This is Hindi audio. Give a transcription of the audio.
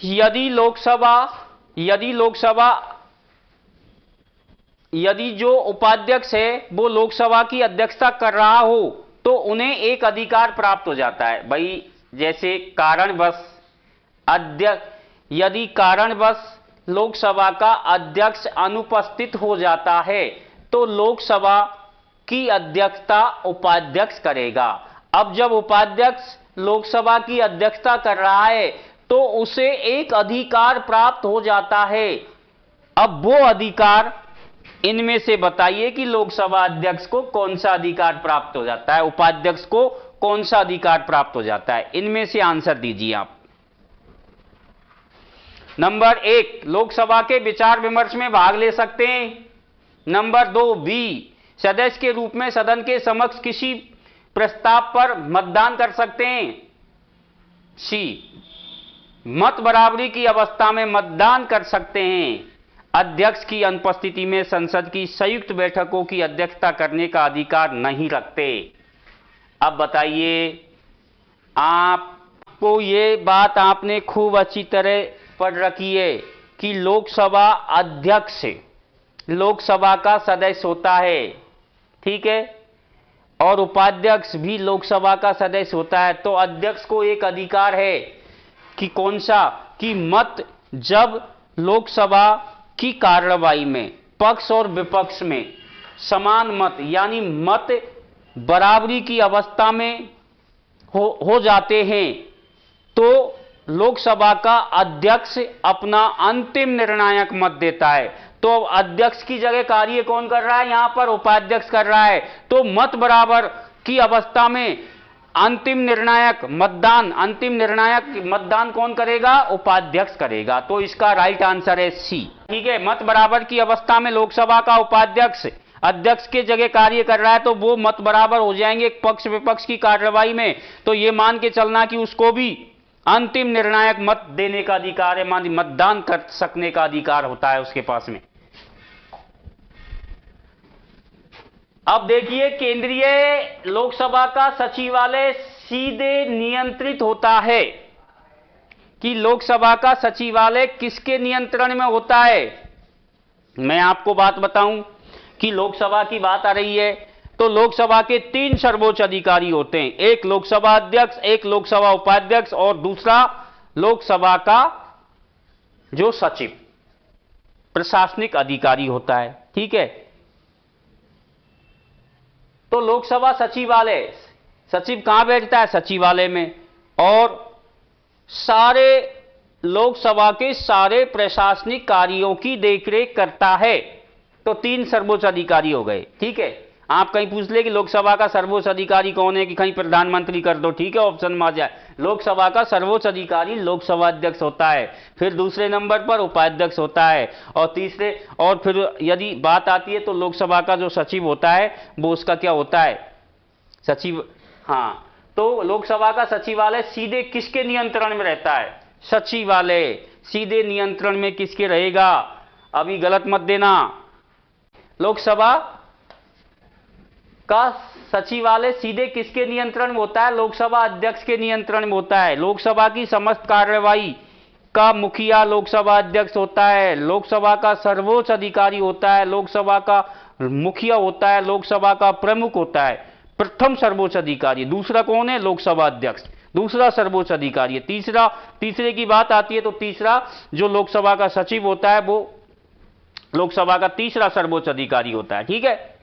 यदि लोकसभा यदि जो उपाध्यक्ष है वो लोकसभा की अध्यक्षता कर रहा हो तो उन्हें एक अधिकार प्राप्त हो जाता है। भाई जैसे कारणवश यदि कारणवश लोकसभा का अध्यक्ष अनुपस्थित हो जाता है तो लोकसभा की अध्यक्षता उपाध्यक्ष करेगा। अब जब उपाध्यक्ष लोकसभा की अध्यक्षता कर रहा है तो उसे एक अधिकार प्राप्त हो जाता है। अब वो अधिकार, इनमें से बताइए कि लोकसभा अध्यक्ष को कौन सा अधिकार प्राप्त हो जाता है, उपाध्यक्ष को कौन सा अधिकार प्राप्त हो जाता है, इनमें से आंसर दीजिए आप। नंबर 1, लोकसभा के विचार विमर्श में भाग ले सकते हैं। नंबर 2, बी, सदस्य के रूप में सदन के समक्ष किसी प्रस्ताव पर मतदान कर सकते हैं। सी, मत बराबरी की अवस्था में मतदान कर सकते हैं। अध्यक्ष की अनुपस्थिति में संसद की संयुक्त बैठकों की अध्यक्षता करने का अधिकार नहीं रखते। अब बताइए, आपको ये बात आपने खूब अच्छी तरह पढ़ रखी है कि लोकसभा अध्यक्ष लोकसभा का सदस्य होता है, ठीक है, और उपाध्यक्ष भी लोकसभा का सदस्य होता है। तो अध्यक्ष को एक अधिकार है कि कौन सा, कि मत जब लोकसभा की कार्यवाही में पक्ष और विपक्ष में समान मत यानी मत बराबरी की अवस्था में हो जाते हैं तो लोकसभा का अध्यक्ष अपना अंतिम निर्णायक मत देता है। तो अध्यक्ष की जगह कार्य कौन कर रहा है, यहां पर उपाध्यक्ष कर रहा है। तो मत बराबर की अवस्था में अंतिम निर्णायक मतदान कौन करेगा, उपाध्यक्ष करेगा। तो इसका राइट आंसर है सी, ठीक है। मत बराबर की अवस्था में लोकसभा का उपाध्यक्ष अध्यक्ष के जगह कार्य कर रहा है तो वो मत बराबर हो जाएंगे पक्ष विपक्ष की कार्यवाही में। तो ये मान के चलना कि उसको भी अंतिम निर्णायक मत देने का अधिकार है, मतदान कर सकने का अधिकार होता है उसके पास में। अब देखिए, केंद्रीय लोकसभा का सचिवालय सीधे नियंत्रित होता है कि लोकसभा का सचिवालय किसके नियंत्रण में होता है। मैं आपको बात बताऊं कि लोकसभा की बात आ रही है तो लोकसभा के 3 सर्वोच्च अधिकारी होते हैं, एक लोकसभा अध्यक्ष, एक लोकसभा उपाध्यक्ष और दूसरा लोकसभा का जो सचिव प्रशासनिक अधिकारी होता है, ठीक है। तो लोकसभा सचिवालय, सचिव कहां बैठता है, सचिवालय में, और सारे लोकसभा के सारे प्रशासनिक कार्यों की देखरेख करता है। तो 3 सर्वोच्च अधिकारी हो गए, ठीक है। आप कहीं पूछ ले कि लोकसभा का सर्वोच्च अधिकारी कौन है, कि कहीं प्रधानमंत्री कर दो, ठीक है, ऑप्शन में आ जाए। लोकसभा का सर्वोच्च अधिकारी लोकसभा अध्यक्ष होता है, फिर दूसरे नंबर पर उपाध्यक्ष होता है, और तीसरे, और फिर यदि बात आती है तो लोकसभा का जो सचिव होता है वो उसका क्या होता है, सचिव। हाँ, तो लोकसभा का सचिवालय सीधे किसके नियंत्रण में रहता है, सचिवालय सीधे नियंत्रण में किसके रहेगा, अभी गलत मत देना। लोकसभा का सचिवालय सीधे किसके नियंत्रण में होता है, लोकसभा अध्यक्ष के नियंत्रण में होता है। लोकसभा की समस्त कार्यवाही का मुखिया लोकसभा अध्यक्ष होता है, लोकसभा का सर्वोच्च अधिकारी होता है, लोकसभा का मुखिया होता है, लोकसभा का प्रमुख होता है, प्रथम सर्वोच्च अधिकारी। दूसरा कौन है, लोकसभा अध्यक्ष, दूसरा सर्वोच्च अधिकारी है। तीसरे की बात आती है तो तीसरा जो लोकसभा का सचिव होता है वो लोकसभा का तीसरा सर्वोच्च अधिकारी होता है, ठीक है।